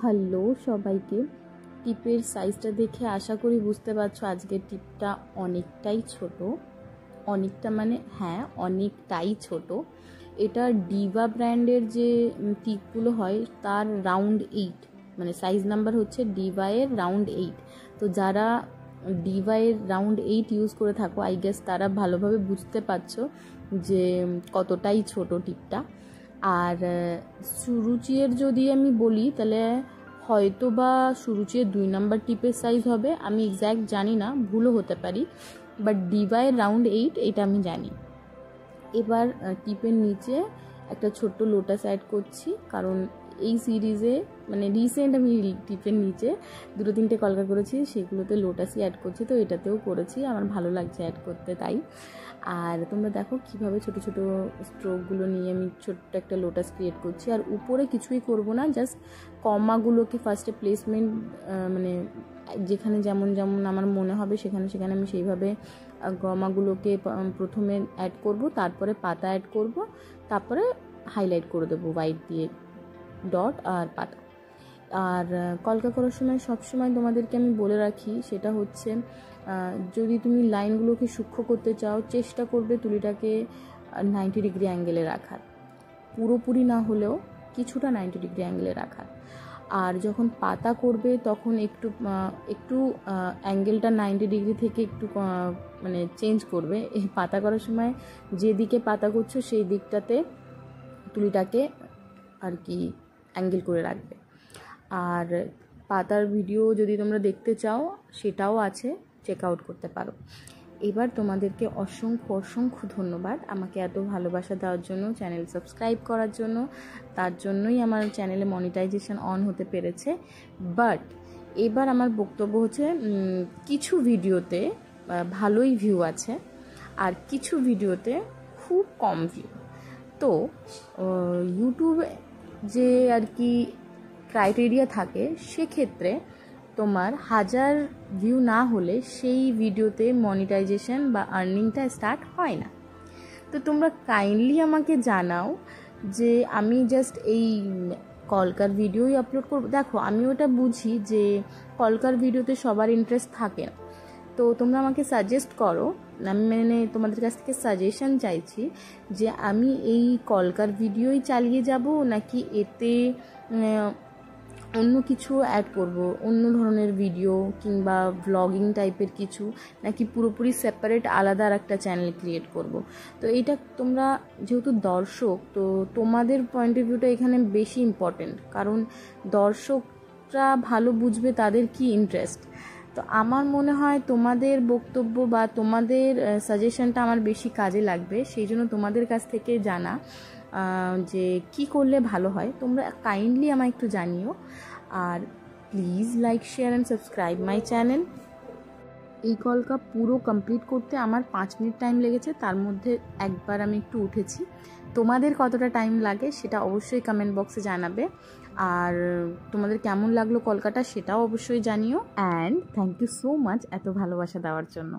Hello সবাইকে। টিপের সাইজটা দেখে আশা করি বুঝতে পারছো আজকের টিপটা অনেকটাই ছোট, অনেকটা মানে হ্যাঁ অনেকটাই ছোট। এটা ডিভা ব্র্যান্ডের যে টিপগুলো হয় তার রাউন্ড 8, মানে সাইজ নাম্বার হচ্ছে ডিভাইয়ের রাউন্ড 8। তো যারা ডিভাইয়ের রাউন্ড 8 ইউজ করে থাকো আই গেস তারা ভালোভাবে বুঝতে পারছো যে কতটাই ছোট টিপটা। আর সুরুচির যদি আমি বলি তাহলে হয়তো বা সুরুচির 2 নাম্বার টিপের সাইজ হবে, আমি এক্স্যাক্ট জানি না, ভুলও হতে পারি, বাট ডিভাইয়ের রাউন্ড 8 এটা আমি জানি। এবার টিপের নিচে একটা ছোট্ট লোটাস অ্যাড করছি, কারণ এই সিরিজে মানে রিসেন্ট আমি টিপের নিচে 2-3টে কলকা করেছি, সেগুলোতে লোটাসই অ্যাড করছি, তো এটাতেও করেছি, আমার ভালো লাগছে অ্যাড করতে তাই। আর তোমরা দেখো কিভাবে ছোট ছোট স্ট্রোকগুলো নিয়ে আমি ছোট্ট একটা লোটাস ক্রিয়েট করছি। আর উপরে কিছুই করব না, জাস্ট কমাগুলোকে ফার্স্টে প্লেসমেন্ট মানে যেখানে যেমন যেমন আমার মনে হবে সেখানে সেখানে আমি সেইভাবে কমাগুলোকে প্রথমে অ্যাড করব, তারপরে পাতা অ্যাড করব, তারপরে হাইলাইট করে দেবো হোয়াইট দিয়ে ডট আর পাতা। আর কলকা করার সময় সবসময় তোমাদেরকে আমি বলে রাখি, সেটা হচ্ছে যদি তুমি লাইনগুলোকে সূক্ষ্ম করতে চাও চেষ্টা করবে তুলিটাকে 90 ডিগ্রি অ্যাঙ্গেলে রাখার, পুরোপুরি না হলেও কিছুটা 90 ডিগ্রি অ্যাঙ্গেলে রাখার। আর যখন পাতা করবে তখন একটু একটু অ্যাঙ্গেলটা 90 ডিগ্রি থেকে একটু মানে চেঞ্জ করবে। এই পাতা করার সময় যেদিকে পাতা করছো সেই দিকটাতে তুলিটাকে আর কি অ্যাঙ্গেল করে রাখবে। আর পাতার ভিডিও যদি তোমরা দেখতে চাও সেটাও আছে, চেক আউট করতে পারো। এবার তোমাদেরকে অসংখ্য অসংখ্য ধন্যবাদ আমাকে এত ভালোবাসা দেওয়ার জন্য, চ্যানেল সাবস্ক্রাইব করার জন্য, তার জন্যই আমার চ্যানেলে মনিটাইজেশন অন হতে পেরেছে। বাট এবার আমার বক্তব্য হচ্ছে কিছু ভিডিওতে ভালোই ভিউ আছে আর কিছু ভিডিওতে খুব কম ভিউ। তো ইউটিউবে যে আর কি ক্রাইটেরিয়া থাকে সেক্ষেত্রে তোমার 1000 ভিউ না হলে সেই ভিডিওতে মনিটাইজেশন বা আর্নিংটা স্টার্ট হয় না। তো তোমরা কাইন্ডলি আমাকে জানাও যে আমি জাস্ট এই কলকার ভিডিওই আপলোড করব। দেখো আমি ওটা বুঝি যে কলকার ভিডিওতে সবার ইন্টারেস্ট থাকে না, তো তোমরা আমাকে সাজেস্ট করো, আমি মানে তোমাদের কাছ থেকে সাজেশন চাইছি যে আমি এই কলকার ভিডিওই চালিয়ে যাব নাকি এতে অন্য কিছু অ্যাড করব, অন্য ধরনের ভিডিও কিংবা ব্লগিং টাইপের কিছু, নাকি পুরোপুরি সেপারেট আলাদা আর একটা চ্যানেল ক্রিয়েট করব। তো এইটা তোমরা যেহেতু দর্শক, তো তোমাদের পয়েন্ট অফ ভিউটা এখানে বেশি ইম্পর্টেন্ট, কারণ দর্শকরা ভালো বুঝবে তাদের কি ইন্টারেস্ট। তো আমার মনে হয় তোমাদের বক্তব্য বা তোমাদের সাজেশনটা আমার বেশি কাজে লাগবে, সেই জন্য তোমাদের কাছ থেকে জানা যে কি করলে ভালো হয় তোমরা কাইন্ডলি আমায় একটু জানিও। আর please like share and subscribe my channel. এই কলকা পুরো কমপ্লিট করতে আমার 5 মিনিট টাইম লেগেছে, তার মধ্যে একবার আমি একটু উঠেছি। তোমাদের কতটা টাইম লাগে সেটা অবশ্যই কমেন্ট বক্সে জানাবে, আর তোমাদের কেমন লাগলো কলকাটা সেটাও অবশ্যই জানিও। And thank you so much এত ভালোবাসা দেওয়ার জন্য।